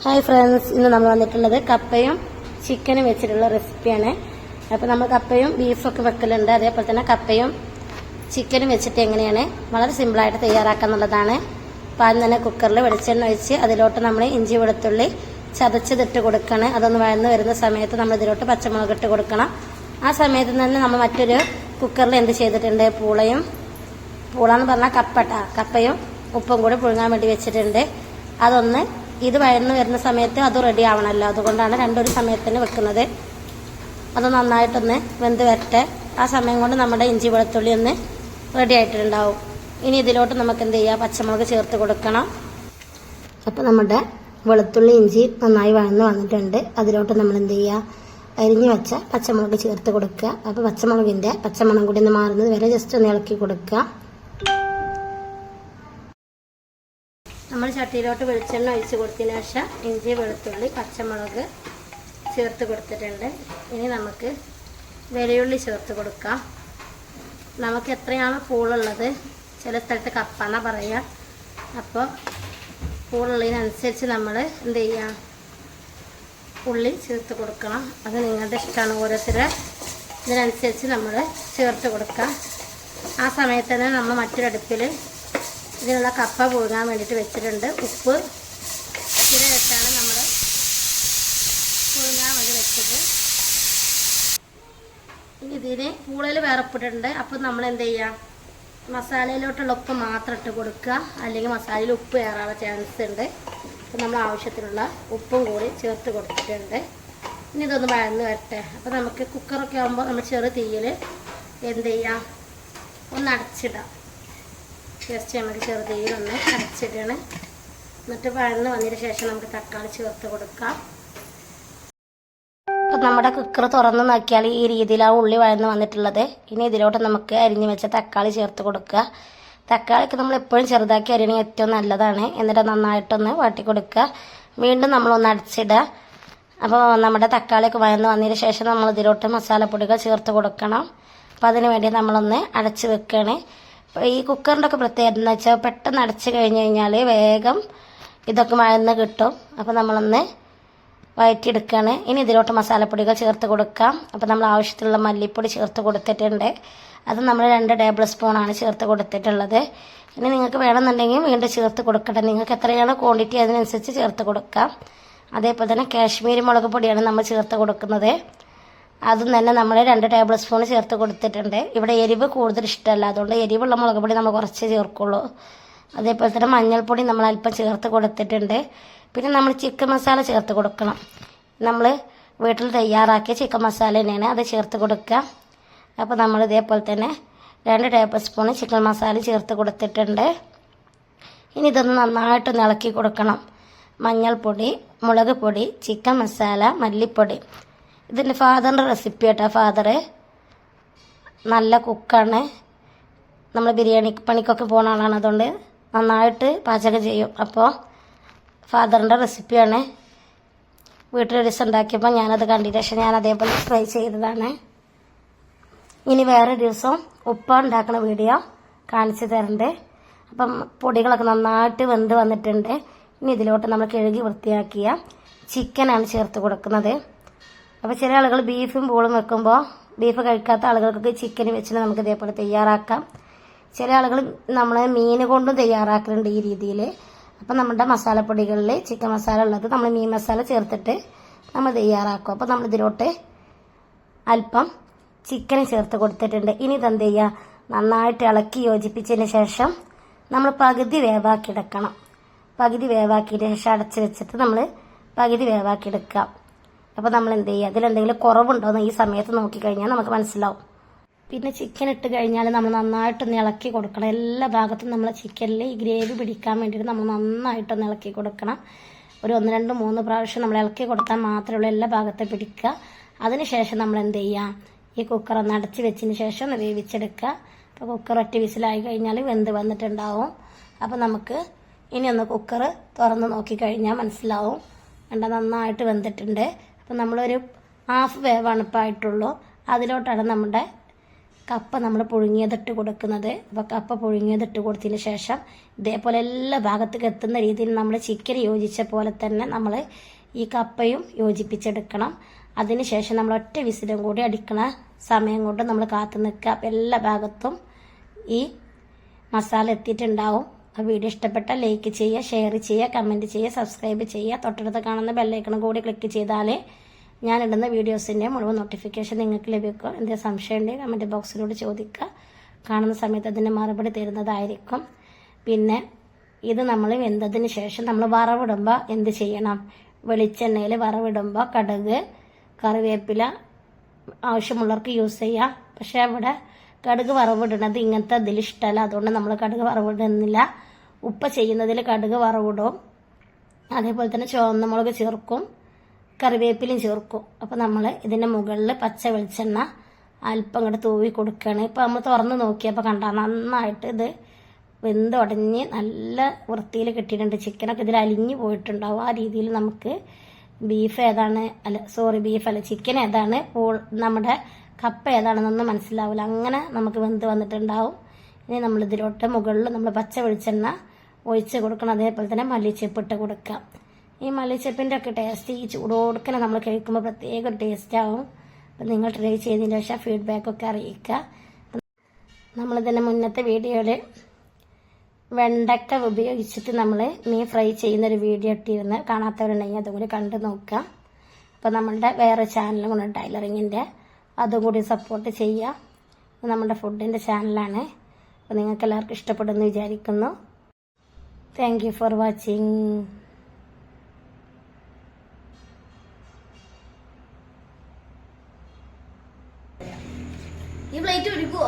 Hi friends, ഇന്ന് നമ്മൾ വന്നിട്ടുള്ളത് കപ്പയും ചിക്കനും വെച്ചിട്ടുള്ള റെസിപ്പിയാണ്. അപ്പോൾ നമ്മൾ കപ്പയും ബീഫൊക്കെ വെക്കലുണ്ട്. അതേപോലെ തന്നെ കപ്പയും ചിക്കനും വെച്ചിട്ട് എങ്ങനെയാണ് വളരെ സിമ്പിളായിട്ട് തയ്യാറാക്കാന്നുള്ളതാണ്. അപ്പോൾ ആദ്യം തന്നെ കുക്കറിൽ വെളിച്ചെണ്ണ ഒഴിച്ച് അതിലോട്ട് നമ്മൾ ഇഞ്ചി വെളുത്തുള്ളി ചതച്ചതിട്ട് കൊടുക്കണം. അതൊന്ന് വഴന്ന് വരുന്ന സമയത്ത് നമ്മൾ ഇതിലോട്ട് പച്ചമുളക് ഇട്ട് കൊടുക്കണം. ആ സമയത്ത് തന്നെ നമ്മൾ മറ്റൊരു കുക്കറിൽ എന്ത് ചെയ്തിട്ടുണ്ട്, പൂളാന്ന് പറഞ്ഞാൽ കപ്പയും ഉപ്പും കൂടി പുഴുങ്ങാൻ വേണ്ടി വെച്ചിട്ടുണ്ട്. അതൊന്ന് ഇത് വഴന്ന് വരുന്ന സമയത്ത് അത് റെഡി ആവണമല്ലോ, അതുകൊണ്ടാണ് രണ്ടൊരു സമയത്തിന് വെക്കുന്നത്. അത് നന്നായിട്ടൊന്ന് വെന്ത് വരട്ടെ. ആ സമയം കൊണ്ട് നമ്മുടെ ഇഞ്ചി വെളുത്തുള്ളി ഒന്ന് റെഡി ആയിട്ടുണ്ടാവും. ഇനി ഇതിലോട്ട് നമുക്ക് എന്ത് ചെയ്യുക, പച്ചമുളക് ചേർത്ത് കൊടുക്കണം. അപ്പോൾ നമ്മുടെ വെളുത്തുള്ളി ഇഞ്ചി നന്നായി വഴന്ന് വന്നിട്ടുണ്ട്. അതിലോട്ട് നമ്മൾ എന്ത് ചെയ്യുക, അരിഞ്ഞു വെച്ച പച്ചമുളക് ചേർത്ത് കൊടുക്കുക. അപ്പോൾ പച്ചമുളകിൻ്റെ പച്ചമണം കൂടി ഒന്ന് മാറുന്നത് വരെ ജസ്റ്റ് ഒന്ന് ഇളക്കി കൊടുക്കുക. നമ്മൾ ചട്ടിയിലോട്ട് വെളിച്ചെണ്ണ ഒഴിച്ച് കൊടുത്തതിന് ശേഷം ഇഞ്ചി വെളുത്തുള്ളി പച്ചമുളക് ചേർത്ത് കൊടുത്തിട്ടുണ്ട്. ഇനി നമുക്ക് വെളിയുള്ളി ചേർത്ത് കൊടുക്കാം. നമുക്ക് എത്രയാണ് പൂളുള്ളത്, ചില സ്ഥലത്ത് കപ്പാന്നാ പറയുക. അപ്പോൾ പൂളുള്ളതിനനുസരിച്ച് നമ്മൾ എന്ത് ചെയ്യുക, ഉള്ളി ചേർത്ത് കൊടുക്കണം. അത് നിങ്ങളുടെ ഇഷ്ടമാണ്, ഓരോരുത്തരുടെ ഇതിനനുസരിച്ച് നമ്മൾ ചേർത്ത് കൊടുക്കാം. ആ സമയത്ത് തന്നെ നമ്മൾ മറ്റൊരടുപ്പിൽ ഇതിനുള്ള കപ്പ പുഴുങ്ങാൻ വേണ്ടിയിട്ട് വെച്ചിട്ടുണ്ട്. ഉപ്പ് ഇച്ചിരി വെച്ചാണ് നമ്മൾ പുഴുങ്ങാൻ വേണ്ടി വെച്ചത്. ഇനി ഇതിന് പൂളയിൽ വേറെ ഉപ്പിട്ടുണ്ട്. അപ്പോൾ നമ്മൾ എന്ത് ചെയ്യുക, മസാലയിലോട്ടുള്ള ഉപ്പ് മാത്രം ഇട്ട് കൊടുക്കുക, അല്ലെങ്കിൽ മസാലയിൽ ഉപ്പ് കയറാനുള്ള ചാൻസ് ഉണ്ട്. അപ്പോൾ നമ്മൾ ആവശ്യത്തിനുള്ള ഉപ്പും കൂടി ചേർത്ത് കൊടുത്തിട്ടുണ്ട്. ഇനി ഇതൊന്ന് വഴന്ന് വരട്ടെ. അപ്പോൾ നമുക്ക് കുക്കറൊക്കെ ആകുമ്പോൾ നമ്മൾ ചെറു തീയിൽ എന്ത് ചെയ്യാം, ഒന്ന് അടച്ചിടാം. ജസ്റ്റ് നമുക്ക് ചെറുതീയിലൊന്ന് അടച്ചിടണം. എന്നിട്ട് വഴന്ന് വന്നതിന് ശേഷം നമുക്ക് തക്കാളി ചേർത്ത് കൊടുക്കാം. അപ്പം നമ്മുടെ കുക്കർ തുറന്ന് നോക്കിയാൽ ഈ രീതിയിലാണ് ഉള്ളി വഴന്ന് വന്നിട്ടുള്ളത്. ഇനി ഇതിലോട്ട് നമുക്ക് അരിഞ്ഞു വെച്ച തക്കാളി ചേർത്ത് കൊടുക്കുക. തക്കാളിക്ക് നമ്മൾ എപ്പോഴും ചെറുതാക്കി അരിയണമെങ്കിൽ ഏറ്റവും നല്ലതാണ്. എന്നിട്ട് നന്നായിട്ടൊന്ന് വാട്ടി കൊടുക്കുക. വീണ്ടും നമ്മളൊന്ന് അടച്ചിടുക. അപ്പോൾ നമ്മുടെ തക്കാളിയൊക്കെ വഴന്ന് വന്നതിന് ശേഷം നമ്മൾ ഇതിലോട്ട് മസാലപ്പൊടികൾ ചേർത്ത് കൊടുക്കണം. അപ്പോൾ അതിന് വേണ്ടി നമ്മളൊന്ന് അടച്ച് വെക്കുകയാണ്. ഈ കുക്കറിൻ്റെ ഒക്കെ പ്രത്യേകത എന്ന് വെച്ചാൽ പെട്ടെന്ന് അടച്ച് കഴിഞ്ഞ് കഴിഞ്ഞാൽ വേഗം ഇതൊക്കെ വഴന്ന് കിട്ടും. അപ്പോൾ നമ്മളൊന്ന് വഴറ്റിയെടുക്കുകയാണ്. ഇനി ഇതിലോട്ട് മസാലപ്പൊടികൾ ചേർത്ത് കൊടുക്കാം. അപ്പോൾ നമ്മൾ ആവശ്യത്തിലുള്ള മല്ലിപ്പൊടി ചേർത്ത് കൊടുത്തിട്ടുണ്ട്. അത് നമ്മൾ 2 ടേബിൾ സ്പൂണാണ് ചേർത്ത് കൊടുത്തിട്ടുള്ളത്. ഇനി നിങ്ങൾക്ക് വേണമെന്നുണ്ടെങ്കിൽ വീണ്ടും ചേർത്ത് കൊടുക്കട്ടെ. നിങ്ങൾക്ക് എത്രയാണ് ക്വാണ്ടിറ്റി അതിനനുസരിച്ച് ചേർത്ത് കൊടുക്കാം. അതേപോലെ തന്നെ കാശ്മീരി മുളക് പൊടിയാണ് നമ്മൾ ചേർത്ത് കൊടുക്കുന്നത്. അതും തന്നെ നമ്മൾ 2 ടേബിൾ സ്പൂൺ ചേർത്ത് കൊടുത്തിട്ടുണ്ട്. ഇവിടെ എരിവ് കൂടുതൽ ഇഷ്ടമല്ല, അതുകൊണ്ട് എരിവുള്ള മുളക് പൊടി നമ്മൾ കുറച്ച് ചേർക്കുള്ളൂ. അതേപോലെ തന്നെ മഞ്ഞൾപ്പൊടി നമ്മൾ അല്പം ചേർത്ത് കൊടുത്തിട്ടുണ്ട്. പിന്നെ നമ്മൾ ചിക്കൻ മസാല ചേർത്ത് കൊടുക്കണം. നമ്മൾ വീട്ടിൽ തയ്യാറാക്കിയ ചിക്കൻ മസാല തന്നെയാണ്, അത് ചേർത്ത് കൊടുക്കുക. അപ്പോൾ നമ്മൾ ഇതേപോലെ തന്നെ 2 ടേബിൾ സ്പൂൺ ചിക്കൻ മസാല ചേർത്ത് കൊടുത്തിട്ടുണ്ട്. ഇനി ഇതൊന്ന് നന്നായിട്ടൊന്ന് ഇളക്കി കൊടുക്കണം. മഞ്ഞൾപ്പൊടി, മുളക് പൊടി, ചിക്കൻ മസാല, മല്ലിപ്പൊടി. ഇതിൻ്റെ ഫാദറിൻ്റെ റെസിപ്പി കേട്ടോ. ഫാദർ നല്ല കുക്കാണ്, നമ്മൾ ബിരിയാണി പണിക്കൊക്കെ പോകുന്ന ആളാണ്, അതുകൊണ്ട് നന്നായിട്ട് പാചകം ചെയ്യും. അപ്പോൾ ഫാദറിൻ്റെ റെസിപ്പിയാണ്. വീട്ടിലൊരു ദിവസം ഉണ്ടാക്കിയപ്പോൾ ഞാനത് കണ്ടതിന് ശേഷം ഞാൻ അതേപോലെ ട്രൈ ചെയ്തതാണ്. ഇനി വേറെ ദിവസം ഉപ്പ ഉണ്ടാക്കുന്ന വീഡിയോ കാണിച്ചു തരുന്നുണ്ട്. അപ്പം പൊടികളൊക്കെ നന്നായിട്ട് വെന്ത് വന്നിട്ടുണ്ട്. ഇനി ഇതിലോട്ട് നമ്മൾ കഴുകി വൃത്തിയാക്കിയ ചിക്കനാണ് ചേർത്ത് കൊടുക്കുന്നത്. അപ്പോൾ ചില ആളുകൾ ബീഫും പൂളും വെക്കുമ്പോൾ ബീഫ് കഴിക്കാത്ത ആളുകൾക്കൊക്കെ ചിക്കൻ വെച്ചിട്ട് നമുക്ക് ഇതേപോലെ തയ്യാറാക്കാം. ചില ആളുകൾ നമ്മൾ മീൻ കൊണ്ടും തയ്യാറാക്കുന്നുണ്ട് ഈ രീതിയിൽ. അപ്പോൾ നമ്മുടെ മസാലപ്പൊടികളിൽ ചിക്കൻ മസാല ഉള്ളത് നമ്മൾ മീൻ മസാല ചേർത്തിട്ട് നമ്മൾ തയ്യാറാക്കും. അപ്പോൾ നമ്മൾ ഇതിലോട്ട് അല്പം ചിക്കൻ ചേർത്ത് കൊടുത്തിട്ടുണ്ട്. ഇനി ഇതെന്ത് ചെയ്യുക, നന്നായിട്ട് ഇളക്കി യോജിപ്പിച്ചതിന് ശേഷം നമ്മൾ പകുതി വേവാക്കിയെടുക്കണം. പകുതി വേവാക്കിയതിന് ശേഷം അടച്ച് വെച്ചിട്ട് നമ്മൾ പകുതി വേവാക്കിയെടുക്കാം. അപ്പോൾ നമ്മൾ എന്ത് ചെയ്യുക, അതിലെന്തെങ്കിലും കുറവുണ്ടോയെന്ന് ഈ സമയത്ത് നോക്കിക്കഴിഞ്ഞാൽ നമുക്ക് മനസ്സിലാവും. പിന്നെ ചിക്കൻ ഇട്ട് കഴിഞ്ഞാൽ നമ്മൾ നന്നായിട്ടൊന്ന് ഇളക്കി കൊടുക്കണം. എല്ലാ ഭാഗത്തും നമ്മൾ ചിക്കനിൽ ഈ ഗ്രേവി പിടിക്കാൻ വേണ്ടിയിട്ട് നമ്മൾ നന്നായിട്ടൊന്ന് ഇളക്കി കൊടുക്കണം. ഒരു 1, 2, 3 പ്രാവശ്യം നമ്മൾ ഇളക്കി കൊടുത്താൽ മാത്രമേ ഉള്ളൂ എല്ലാ ഭാഗത്തും പിടിക്കുക. അതിനുശേഷം നമ്മൾ എന്ത് ചെയ്യുക, ഈ കുക്കർ ഒന്ന് അടച്ച് വെച്ചതിന് ശേഷം ഒന്ന് വേവിച്ചെടുക്കുക. അപ്പോൾ കുക്കർ ഒറ്റ വിസിലായി കഴിഞ്ഞാൽ വെന്ത് വന്നിട്ടുണ്ടാവും. അപ്പോൾ നമുക്ക് ഇനി ഒന്ന് കുക്കർ തുറന്ന് നോക്കിക്കഴിഞ്ഞാൽ മനസ്സിലാവും നന്നായിട്ട് വെന്തിട്ടുണ്ട്. അപ്പോൾ നമ്മളൊരു ഹാഫ് വേവാണ് ഇപ്പോൾ ആയിട്ടുള്ളൂ. അതിലോട്ടാണ് നമ്മുടെ കപ്പ നമ്മൾ പുഴുങ്ങിയതിട്ട് കൊടുക്കുന്നത്. അപ്പോൾ കപ്പ പുഴുങ്ങിയതിട്ട് കൊടുത്തതിന് ശേഷം ഇതേപോലെ എല്ലാ ഭാഗത്തേക്ക് എത്തുന്ന രീതിയിൽ നമ്മൾ ചിക്കൻ യോജിച്ച പോലെ തന്നെ നമ്മൾ ഈ കപ്പയും യോജിപ്പിച്ചെടുക്കണം. അതിനുശേഷം നമ്മൾ ഒറ്റ വിസിലും കൂടി അടിക്കണ സമയം കൊണ്ട് നമ്മൾ കാത്തു നിൽക്കുക. അപ്പം എല്ലാ ഭാഗത്തും ഈ മസാല എത്തിയിട്ടുണ്ടാവും. ആ വീഡിയോ ഇഷ്ടപ്പെട്ടാൽ ലൈക്ക് ചെയ്യുക, ഷെയർ ചെയ്യുക, കമൻറ്റ് ചെയ്യുക, സബ്സ്ക്രൈബ് ചെയ്യുക. തൊട്ടടുത്ത് കാണുന്ന ബെല്ലൈക്കണും കൂടി ക്ലിക്ക് ചെയ്താൽ ഞാനിടുന്ന വീഡിയോസിൻ്റെ മുഴുവൻ നോട്ടിഫിക്കേഷൻ നിങ്ങൾക്ക് ലഭിക്കും. എന്തെങ്കിലും സംശയം ഉണ്ടെങ്കിൽ കമൻറ്റ് ബോക്സിലൂടെ ചോദിക്കുക. കാണുന്ന സമയത്ത് അതിന് മറുപടി തരുന്നതായിരിക്കും. പിന്നെ ഇത് നമ്മൾ വെന്തതിന് ശേഷം നമ്മൾ വറവിടുമ്പോൾ എന്ത് ചെയ്യണം? വെളിച്ചെണ്ണയിൽ വറവിടുമ്പോൾ കടുക്, കറിവേപ്പില ആവശ്യമുള്ളവർക്ക് യൂസ് ചെയ്യാം. പക്ഷേ അവിടെ കടുക് വറവിടുന്നത് ഇങ്ങനത്തെ ഇതിൽ ഇഷ്ടമല്ല, അതുകൊണ്ട് നമ്മൾ കടുക് വറവിടുന്നില്ല. ഉപ്പ ചെയ്യുന്നതിൽ കടുക് വറവിടും, അതേപോലെ തന്നെ ചുവന്ന മുളക് ചേർക്കും, കറിവേപ്പിലയും ചേർക്കും. അപ്പോൾ നമ്മൾ ഇതിൻ്റെ മുകളിൽ പച്ച വെളിച്ചെണ്ണ അല്പം ഇങ്ങോട്ട് തൂവി കൊടുക്കുകയാണ്. ഇപ്പോൾ നമ്മൾ തുറന്ന് നോക്കിയപ്പോൾ കണ്ടാൽ നന്നായിട്ട് ഇത് വെന്തുടഞ്ഞ് നല്ല വൃത്തിയിൽ കിട്ടിയിട്ടുണ്ട്. ചിക്കനൊക്കെ ഇതിൽ അലിഞ്ഞു പോയിട്ടുണ്ടാവും. ആ രീതിയിൽ നമുക്ക് ബീഫ് ഏതാണ് ചിക്കൻ ഏതാണ്, നമ്മുടെ കപ്പ ഏതാണെന്നൊന്നും മനസ്സിലാവില്ല. അങ്ങനെ നമുക്ക് വെന്ത് വന്നിട്ടുണ്ടാവും. ഇനി നമ്മളിതിലോട്ട് മുകളിൽ നമ്മൾ പച്ച വെളിച്ചെണ്ണ ഒഴിച്ച് കൊടുക്കണം. അതേപോലെ തന്നെ മല്ലിച്ചപ്പ് ഇട്ട് കൊടുക്കാം. ഈ മല്ലിച്ചപ്പിൻ്റെ ഒക്കെ ടേസ്റ്റ് ഈ ചൂടോടുക്കനെ നമ്മൾ കഴിക്കുമ്പോൾ പ്രത്യേക ഒരു ടേസ്റ്റ് ആവും. അപ്പം നിങ്ങൾ ട്രൈ ചെയ്തതിന് ശേഷം ഫീഡ്ബാക്കൊക്കെ അറിയിക്കുക. നമ്മളിതിൻ്റെ മുന്നത്തെ വീഡിയോയിൽ വെണ്ടക്ക ഉപയോഗിച്ചിട്ട് നമ്മൾ മീൻ ഫ്രൈ ചെയ്യുന്നൊരു വീഡിയോ ഇട്ടിരുന്ന് കാണാത്തവരുണ്ടെങ്കിൽ അതും കൂടി കണ്ടു നോക്കുക. അപ്പോൾ നമ്മളുടെ വേറെ ചാനലും കൂടെ ടൈലറിങ്ങിൻ്റെ, അതും കൂടി സപ്പോർട്ട് ചെയ്യുക. നമ്മുടെ ഫുഡിൻ്റെ ചാനലാണ്. അപ്പോൾ നിങ്ങൾക്ക് എല്ലാവർക്കും ഇഷ്ടപ്പെടുമെന്ന് വിചാരിക്കുന്നു. Thank you for watching. ഈ പ്ലേറ്റ് ഒരുക്കുവോ?